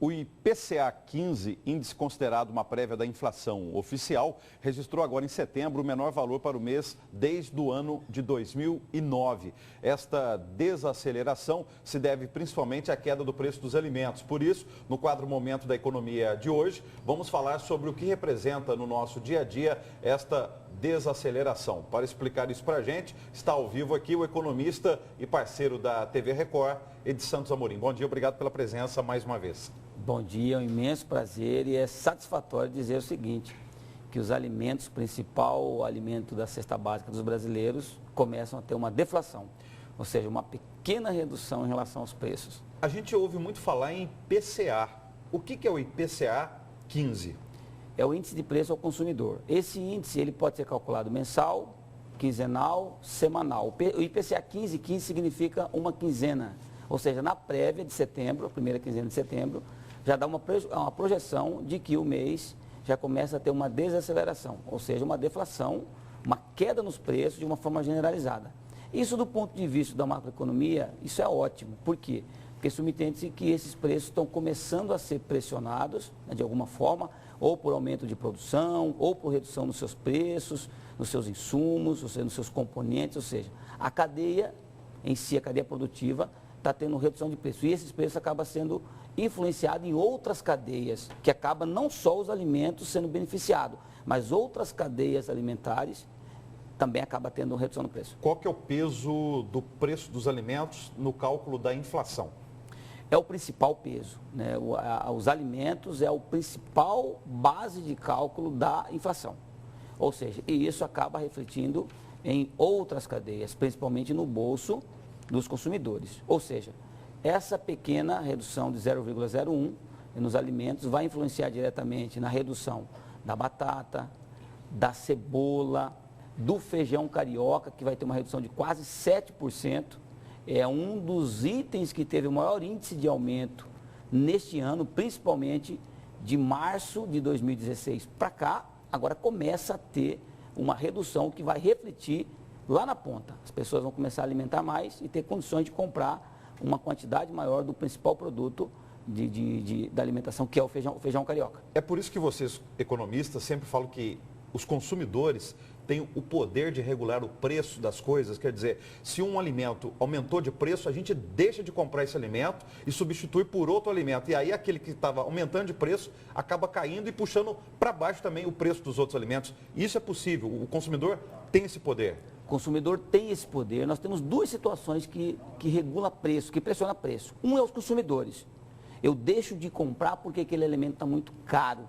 O IPCA 15, índice considerado uma prévia da inflação oficial, registrou agora em setembro o menor valor para o mês desde o ano de 2009. Esta desaceleração se deve principalmente à queda do preço dos alimentos. Por isso, no quadro Momento da Economia de hoje, vamos falar sobre o que representa no nosso dia a dia esta desaceleração. Para explicar isso para a gente, está ao vivo aqui o economista e parceiro da TV Record, Edi Santos Amorim. Bom dia, obrigado pela presença mais uma vez. Bom dia, é um imenso prazer e é satisfatório dizer o seguinte, que os alimentos, o principal alimento da cesta básica dos brasileiros, começam a ter uma deflação, ou seja, uma pequena redução em relação aos preços. A gente ouve muito falar em IPCA. O que é o IPCA 15? É o índice de preço ao consumidor. Esse índice ele pode ser calculado mensal, quinzenal, semanal. O IPCA 15 significa uma quinzena, ou seja, na prévia de setembro, a primeira quinzena de setembro, já dá uma projeção de que o mês já começa a ter uma desaceleração, ou seja, uma deflação, uma queda nos preços de uma forma generalizada. Isso do ponto de vista da macroeconomia, isso é ótimo. Por quê? Porque subentende-se que esses preços estão começando a ser pressionados, né, de alguma forma, ou por aumento de produção, ou por redução nos seus preços, nos seus insumos, ou seja, nos seus componentes, ou seja, a cadeia em si, a cadeia produtiva, está tendo redução de preço. E esses preços acabam sendo influenciados em outras cadeias, que acaba não só os alimentos sendo beneficiados, mas outras cadeias alimentares também acabam tendo redução no preço. Qual que é o peso do preço dos alimentos no cálculo da inflação? É o principal peso, né? Os alimentos é o principal base de cálculo da inflação. Ou seja, e isso acaba refletindo em outras cadeias, principalmente no bolso dos consumidores. Ou seja, essa pequena redução de 0,01 nos alimentos vai influenciar diretamente na redução da batata, da cebola, do feijão carioca, que vai ter uma redução de quase 7%. É um dos itens que teve o maior índice de aumento neste ano, principalmente de março de 2016 para cá. Agora começa a ter uma redução que vai refletir lá na ponta. As pessoas vão começar a alimentar mais e ter condições de comprar uma quantidade maior do principal produto da alimentação, que é o feijão carioca. É por isso que vocês, economistas, sempre falam que os consumidores têm o poder de regular o preço das coisas. Quer dizer, se um alimento aumentou de preço, a gente deixa de comprar esse alimento e substitui por outro alimento. E aí aquele que estava aumentando de preço acaba caindo e puxando para baixo também o preço dos outros alimentos. Isso é possível, o consumidor tem esse poder. O consumidor tem esse poder. Nós temos duas situações que regulam preço, que pressiona preço. Um é os consumidores. Eu deixo de comprar porque aquele alimento está muito caro.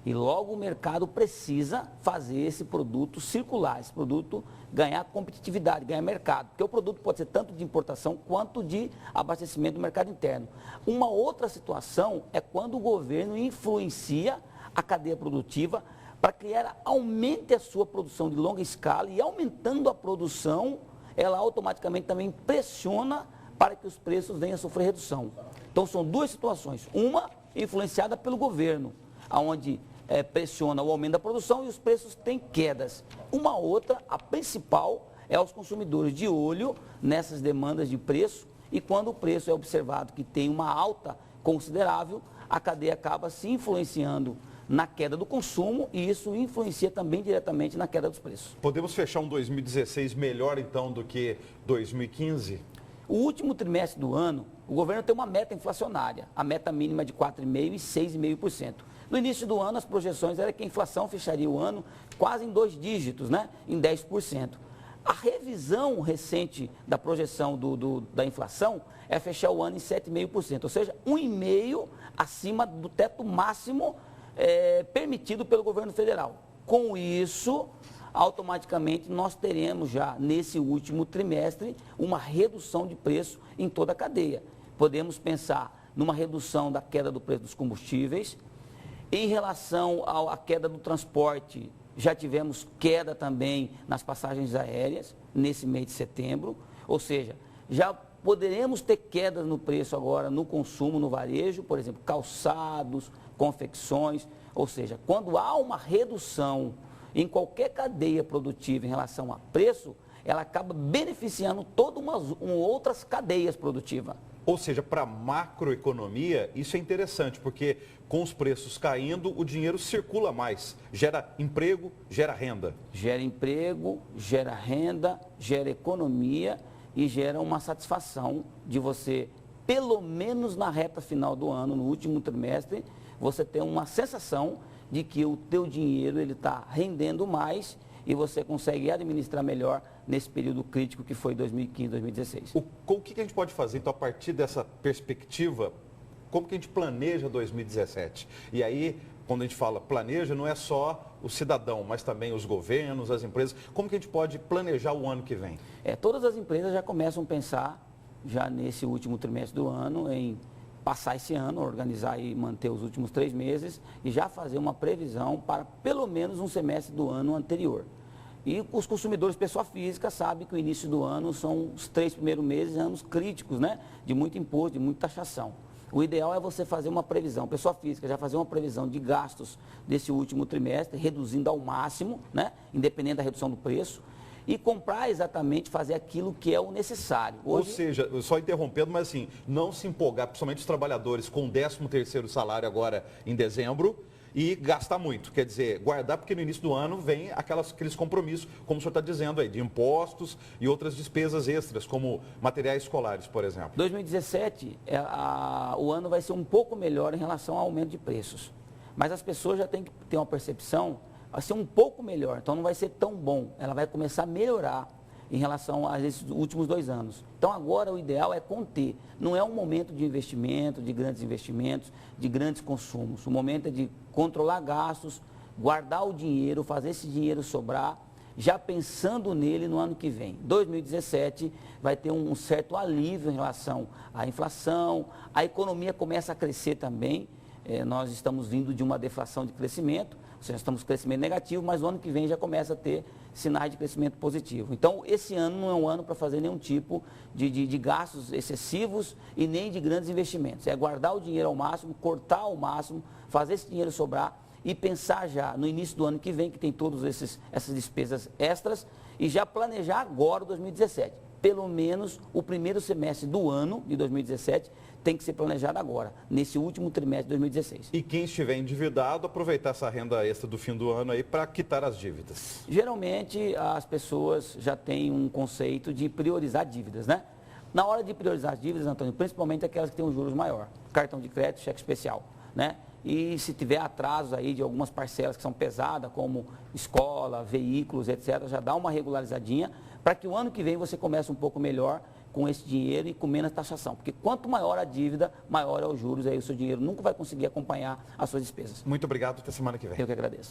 E logo o mercado precisa fazer esse produto circular, esse produto ganhar competitividade, ganhar mercado. Porque o produto pode ser tanto de importação quanto de abastecimento do mercado interno. Uma outra situação é quando o governo influencia a cadeia produtiva para que ela aumente a sua produção de longa escala, e aumentando a produção, ela automaticamente também pressiona para que os preços venham a sofrer redução. Então são duas situações. Uma influenciada pelo governo, onde pressiona o aumento da produção e os preços têm quedas. Uma outra, a principal, é os consumidores de olho nessas demandas de preço, e quando o preço é observado que tem uma alta considerável, a cadeia acaba se influenciando na queda do consumo, e isso influencia também diretamente na queda dos preços. Podemos fechar um 2016 melhor então do que 2015? O último trimestre do ano, o governo tem uma meta inflacionária, a meta mínima de 4,5% e 6,5%. No início do ano, as projeções eram que a inflação fecharia o ano quase em 2 dígitos, né? Em 10%. A revisão recente da projeção da inflação é fechar o ano em 7,5%, ou seja, 1,5% acima do teto máximo permitido pelo governo federal. Com isso, automaticamente nós teremos já nesse último trimestre uma redução de preço em toda a cadeia. Podemos pensar numa redução da queda do preço dos combustíveis. Em relação à queda do transporte, já tivemos queda também nas passagens aéreas nesse mês de setembro, ou seja, já poderemos ter quedas no preço agora no consumo, no varejo, por exemplo, calçados, confecções, ou seja, quando há uma redução em qualquer cadeia produtiva em relação a preço, ela acaba beneficiando todas outras cadeias produtivas. Ou seja, para a macroeconomia, isso é interessante, porque com os preços caindo, o dinheiro circula mais, gera emprego, gera renda. Gera emprego, gera renda, gera economia e gera uma satisfação de você, pelo menos na reta final do ano, no último trimestre, você ter uma sensação de que o teu dinheiro ele está rendendo mais e você consegue administrar melhor nesse período crítico que foi 2015, 2016. O que a gente pode fazer, então, a partir dessa perspectiva, como que a gente planeja 2017? E aí, quando a gente fala planeja, não é só o cidadão, mas também os governos, as empresas. Como que a gente pode planejar o ano que vem? Todas as empresas já começam a pensar, já nesse último trimestre do ano, em passar esse ano, organizar e manter os últimos 3 meses e já fazer uma previsão para pelo menos um semestre do ano anterior. E os consumidores, pessoa física, sabem que o início do ano são os 3 primeiros meses, anos críticos, né? De muito imposto, de muita taxação. O ideal é você fazer uma previsão, pessoa física, já fazer uma previsão de gastos desse último trimestre, reduzindo ao máximo, né? Independente da redução do preço. E comprar exatamente, fazer aquilo que é o necessário. Ou seja, só interrompendo, mas assim, não se empolgar, principalmente os trabalhadores com o 13º salário agora em dezembro e gastar muito. Quer dizer, guardar porque no início do ano vem aqueles compromissos, como o senhor está dizendo aí, de impostos e outras despesas extras, como materiais escolares, por exemplo. 2017, o ano vai ser um pouco melhor em relação ao aumento de preços. Mas as pessoas já têm que ter uma percepção, vai ser um pouco melhor, então não vai ser tão bom. Ela vai começar a melhorar em relação a esses últimos 2 anos. Então agora o ideal é conter. Não é um momento de investimento, de grandes investimentos, de grandes consumos. O momento é de controlar gastos, guardar o dinheiro, fazer esse dinheiro sobrar, já pensando nele no ano que vem. 2017 vai ter um certo alívio em relação à inflação, a economia começa a crescer também. Nós estamos vindo de uma deflação de crescimento, ou seja, estamos em crescimento negativo, mas o ano que vem já começa a ter sinais de crescimento positivo. Então, esse ano não é um ano para fazer nenhum tipo de gastos excessivos e nem de grandes investimentos. É guardar o dinheiro ao máximo, cortar ao máximo, fazer esse dinheiro sobrar e pensar já no início do ano que vem, que tem todas essas despesas extras, e já planejar agora o 2017. Pelo menos o primeiro semestre do ano de 2017 tem que ser planejado agora, nesse último trimestre de 2016. E quem estiver endividado, aproveitar essa renda extra do fim do ano aí para quitar as dívidas. Geralmente as pessoas já têm um conceito de priorizar dívidas, né? Na hora de priorizar as dívidas, Antônio, principalmente aquelas que têm um juros maior, cartão de crédito, cheque especial, né? E se tiver atrasos aí de algumas parcelas que são pesadas, como escola, veículos, etc., já dá uma regularizadinha para que o ano que vem você comece um pouco melhor com esse dinheiro e com menos taxação. Porque quanto maior a dívida, maior é os juros, aí o seu dinheiro nunca vai conseguir acompanhar as suas despesas. Muito obrigado, até semana que vem. Eu que agradeço.